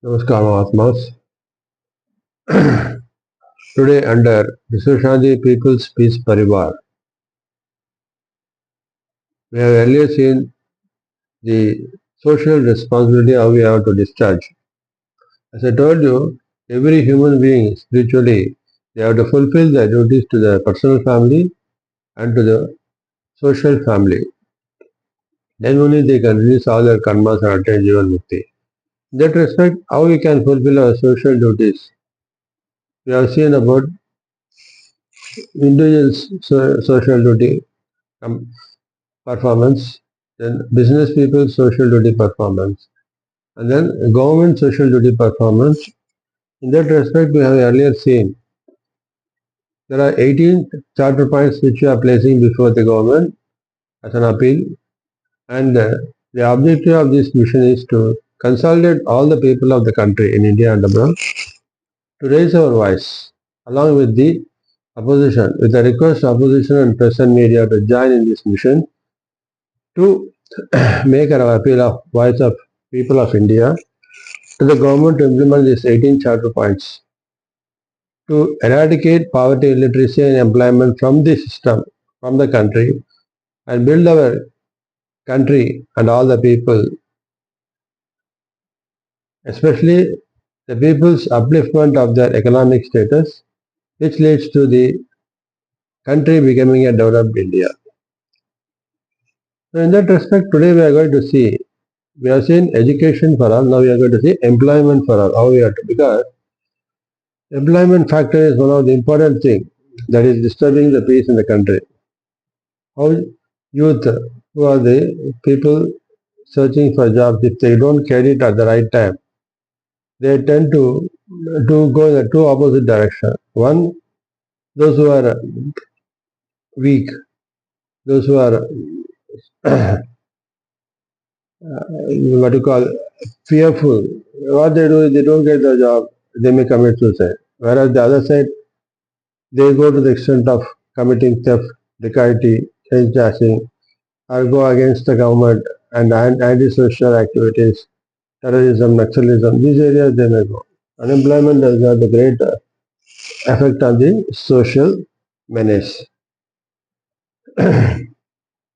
Namaskar, Mahatmas. Today, under Vishwashanti People's Peace Parivar, we have earlier seen the social responsibility how we have to discharge. As I told you, every human being spiritually they have to fulfill their duties to their personal family and to the social family. Then only they can release all their karmas and attain Jivan Mukti. In that respect, how we can fulfill our social duties? We have seen about individual social duty performance, then business people's social duty performance, and then government social duty performance. In that respect, we have earlier seen there are 18 charter points which we are placing before the government as an appeal, and the objective of this mission is to consolidate all the people of the country in India and abroad to raise our voice along with the opposition, with the request opposition and press and media to join in this mission to make our appeal of voice of people of India to the government to implement these 18 charter points to eradicate poverty, illiteracy and employment from the system, from the country and build our country and all the people, especially the people's upliftment of their economic status, which leads to the country becoming a developed India. So in that respect, today we are going to see, we have seen education for all, now we are going to see employment for all, how we are to, because employment factor is one of the important things that is disturbing the peace in the country. How youth, who are the people searching for jobs, if they don't get it at the right time, they tend to go in the two opposite direction. One, those who are weak, those who are what you call fearful. What they do is they don't get the job, they may commit suicide. Whereas the other side, they go to the extent of committing theft, dacoity, chain snatching, or go against the government and anti-social activities, terrorism, Naxalism, these areas they may go. Unemployment does have a great effect on the social menace.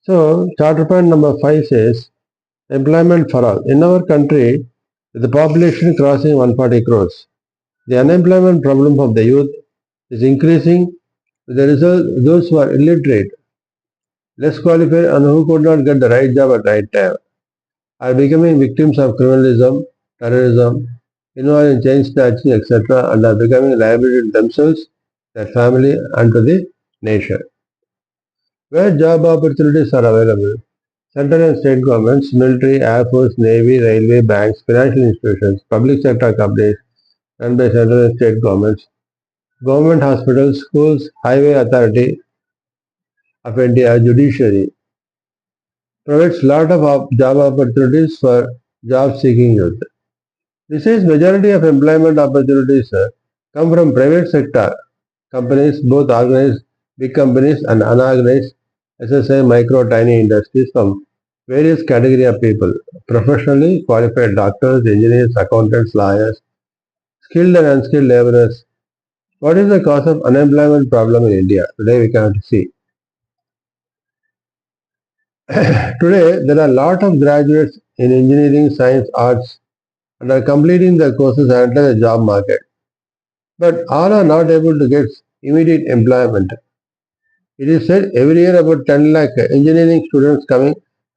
So, charter point number 5 says employment for all. In our country, with the population crossing 140 crores, the unemployment problem of the youth is increasing. With the result, those who are illiterate, less qualified, and who could not get the right job at right time are becoming victims of criminalism, terrorism, involved in chain snatching, etc., and are becoming liability to themselves, their family, and to the nation. Where job opportunities are available, central and state governments, military, air force, navy, railway, banks, financial institutions, public sector companies run by central and state governments, government hospitals, schools, highway authority of India, judiciary, provides lot of job opportunities for job-seeking youth. Besides, majority of employment opportunities come from private sector companies, both organized big companies and unorganized SSI, micro, tiny industries from various category of people, professionally qualified doctors, engineers, accountants, lawyers, skilled and unskilled laborers. What is the cause of unemployment problem in India? Today we can see. Today there are a lot of graduates in engineering, science, arts and are completing their courses and enter the job market. But all are not able to get immediate employment. It is said every year about 10 lakh engineering students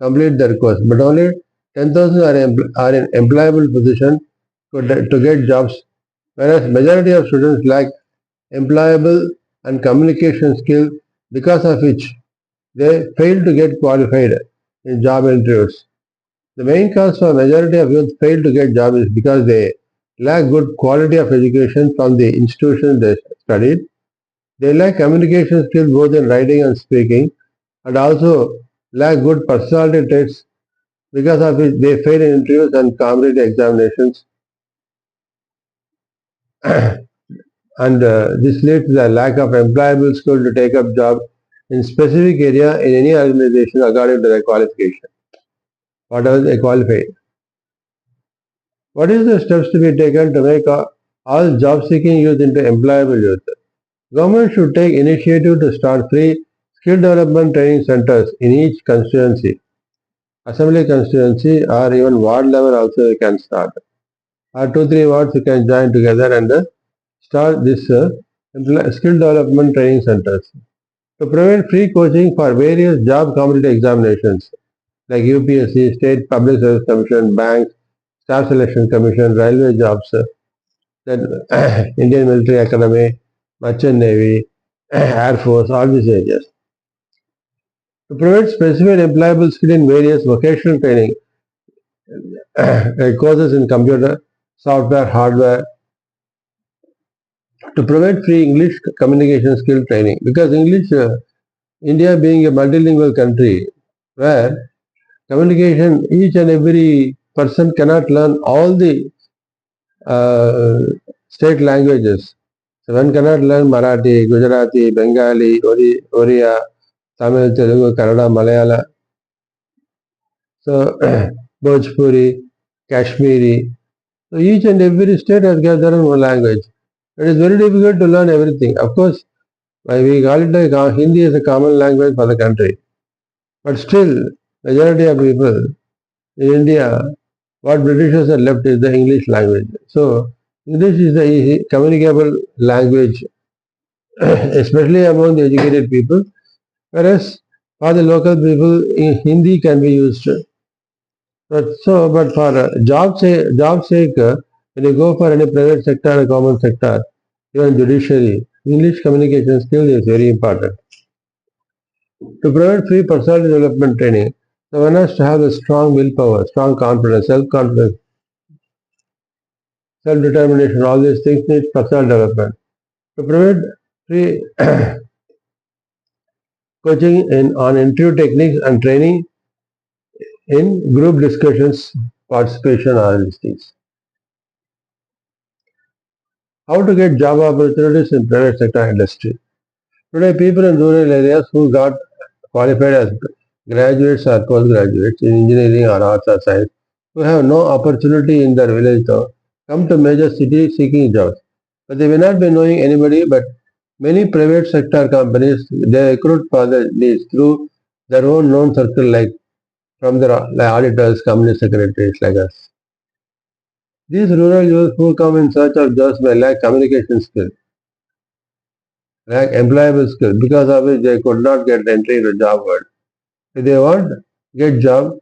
complete their course, but only 10,000 are in employable position to get jobs, whereas majority of students lack employable and communication skill, because of which they fail to get qualified in job interviews. The main cause for majority of youth fail to get jobs is because they lack good quality of education from the institution they studied. They lack communication skills both in writing and speaking, and also lack good personality traits, because of which they fail in interviews and competitive examinations. And this leads to the lack of employable skill to take up job in specific area in any organization according to their qualification, whatever they qualify. What is the steps to be taken to make all job-seeking youth into employable youth? Government should take initiative to start free skill development training centers in each constituency. Assembly constituency or even ward level also you can start. Or 2-3 wards you can join together and start this skill development training centers. To provide free coaching for various job competitive examinations like UPSC, State Public Service Commission, banks, Staff Selection Commission, railway jobs, then Indian Military Academy, Merchant Navy, Air Force, all these areas. To provide specific employable skill in various vocational training, courses in computer, software, hardware, to provide free English communication skill training. Because English, India being a multilingual country, where communication, each and every person cannot learn all the uh, state languages. So one cannot learn Marathi, Gujarati, Bengali, Oriya, Tamil, Telugu, Kannada, Malayalam. So Bhojpuri, Kashmiri. So each and every state has got their own language. It is very difficult to learn everything. Of course, we call it like Hindi is a common language for the country. But still, majority of people in India, what Britishers have left is the English language. So English is the easy, communicable language, especially among the educated people. Whereas for the local people, Hindi can be used. But for job sake, when you go for any private sector or common sector, even judiciary, English communication skill is very important. To provide free personality development training, the one has to have a strong willpower, strong confidence, self-confidence, self-determination. All these things need personal development. To provide free coaching on interview techniques and training in group discussions, participation, all these things. How to get job opportunities in private sector industry. Today, people in rural areas who got qualified as graduates or postgraduates in engineering or arts or science who have no opportunity in their village though, come to major cities seeking jobs. But they may not be knowing anybody, but many private sector companies, they recruit for their needs through their own known circle like from their like auditors, company secretaries like us. These rural youth who come in search of jobs may lack communication skill, lack employable skill because of which they could not get entry into job world. If they want get job,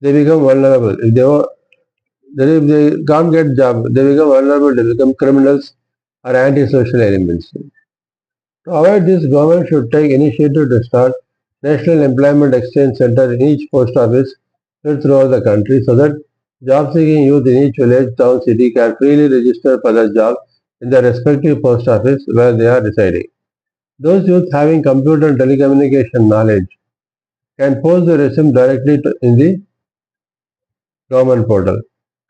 they become vulnerable. If they can't get job, they become vulnerable. They become criminals or antisocial elements. To avoid this, government should take initiative to start National Employment Exchange Center in each post office throughout the country so that job-seeking youth in each village, town, city can freely register for their job in their respective post office where they are residing. Those youth having computer and telecommunication knowledge can post their resume directly in the government portal.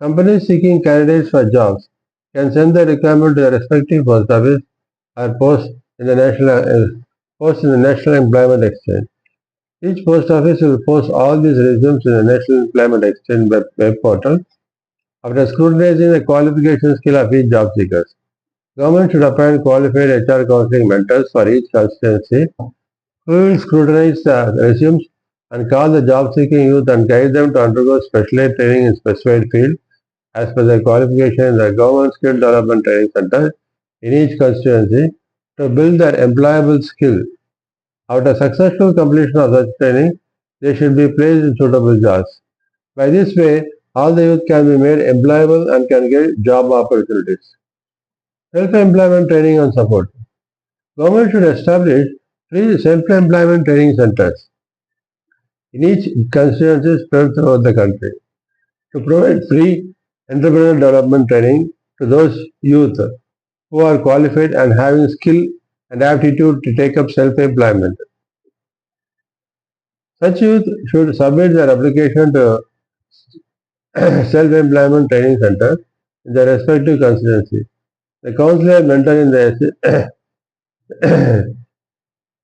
Companies seeking candidates for jobs can send their requirement to their respective post office or post in the National Employment Exchange. Each post office will post all these resumes in the National Employment Exchange web portal after scrutinizing the qualification skill of each job seekers. Government should appoint qualified HR counseling mentors for each constituency who will scrutinize the resumes and call the job-seeking youth and guide them to undergo specialized training in specified field as per their qualification in the Government Skill Development Training Center in each constituency to build their employable skill. After successful completion of such training, they should be placed in suitable jobs. By this way, all the youth can be made employable and can get job opportunities. Self-employment training and support. Government should establish free self-employment training centers in each constituency spread throughout the country to provide free entrepreneurial development training to those youth who are qualified and having skill and aptitude to take up self-employment. Such youth should submit their application to self-employment training center in their respective constituency. The counselor mentor in the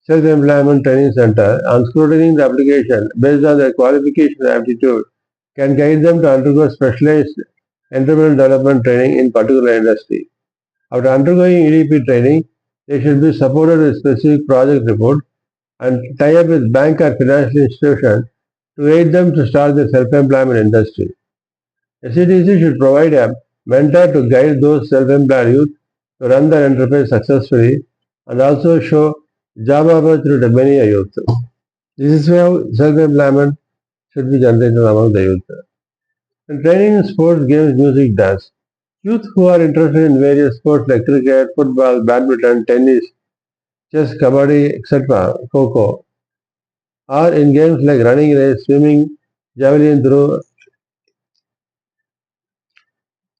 self-employment training center on scrutinizing the application based on their qualification and aptitude can guide them to undergo specialized entrepreneurial development training in particular industry. After undergoing EDP training, they should be supported with specific project report and tie up with bank or financial institution to aid them to start the self-employment industry. SCTC should provide a mentor to guide those self-employed youth to run their enterprise successfully and also show job opportunity to many youth. This is how self-employment should be generated among the youth. And training in sports, games, music, dance. Youth who are interested in various sports like cricket, football, badminton, tennis, chess, kabaddi, etc., kho are in games like running race, swimming, javelin throw,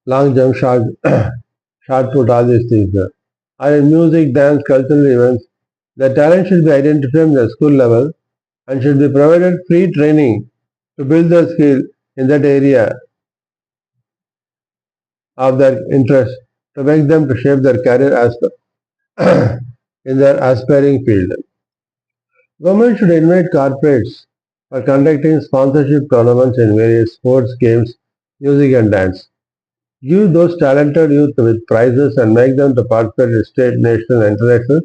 long jump, shot put, all these things. Are in music, dance, cultural events. The talent should be identified at the school level and should be provided free training to build their skill in that area of their interest to make them to shape their career as in their aspiring field. Government should invite corporates for conducting sponsorship tournaments in various sports, games, music and dance. Give those talented youth with prizes and make them to participate in state, national and international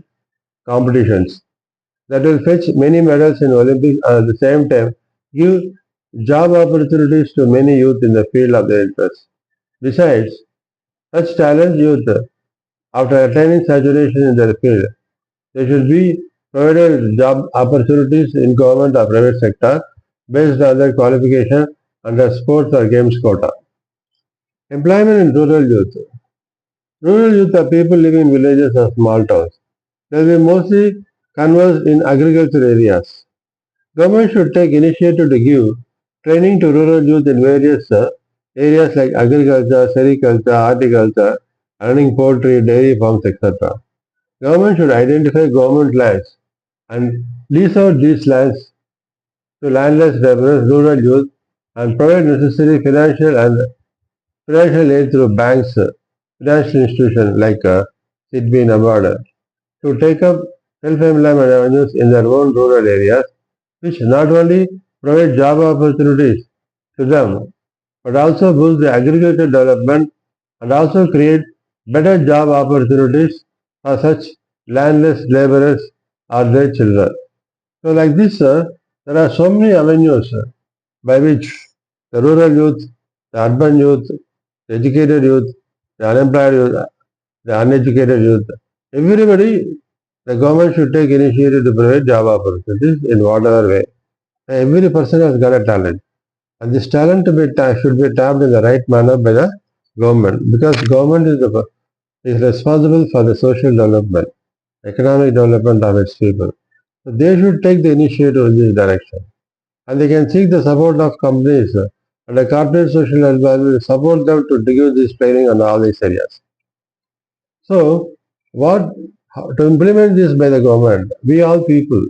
competitions. That will fetch many medals in Olympics and at the same time give job opportunities to many youth in the field of their interest. Besides, such talented youth, after attaining saturation in their field, they should be provided with job opportunities in government or private sector based on their qualification under sports or games quota. Employment in rural youth. Rural youth are people living in villages or small towns. They will be mostly conversed in agriculture areas. Government should take initiative to give training to rural youth in various areas like agriculture, sericulture, horticulture, running poultry, dairy farms, etc. Government should identify government lands and lease out these lands to landless laborers, rural youth, and provide necessary financial aid through banks, financial institutions like SIDBI and NABARD to take up self-employment avenues in their own rural areas, which not only provide job opportunities to them, but also boost the agricultural development and also create better job opportunities for such landless laborers or their children. So like this, there are so many avenues by which the rural youth, the urban youth, the educated youth, the unemployed youth, the uneducated youth, everybody, the government should take initiative to provide job opportunities in whatever way. Every person has got a talent. And this talent should be tapped in the right manner by the government because government is responsible for the social development, economic development of its people. So they should take the initiative in this direction. And they can seek the support of companies and the corporate social environment support them to give this training on all these areas. So, to implement this by the government, we all people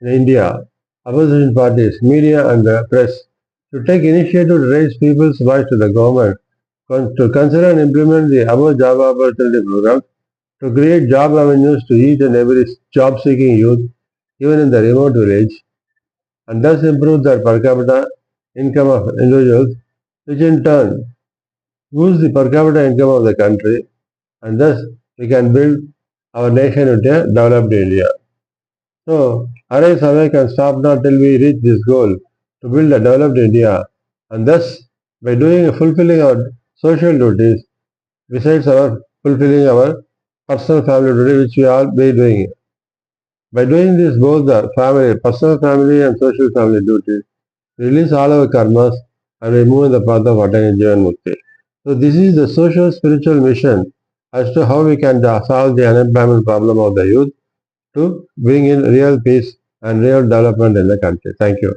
in India, opposition parties, media and the press should take initiative to raise people's voice to the government to consider and implement the above job opportunity program to create job avenues to each and every job-seeking youth, even in the remote village, and thus improve their per capita income of individuals, which in turn boosts the per capita income of the country, and thus we can build our nation into a developed India. So, arise, awake, and stop not till we reach this goal to build a developed India, and thus by fulfilling our social duties, besides our fulfilling our personal family duty, which we all be doing. By doing this, both the personal family and social family duties, release all our karmas and we move in the path of attaining Jivan Mukti. So this is the social spiritual mission as to how we can solve the unemployment problem of the youth to bring in real peace and real development in the country. Thank you.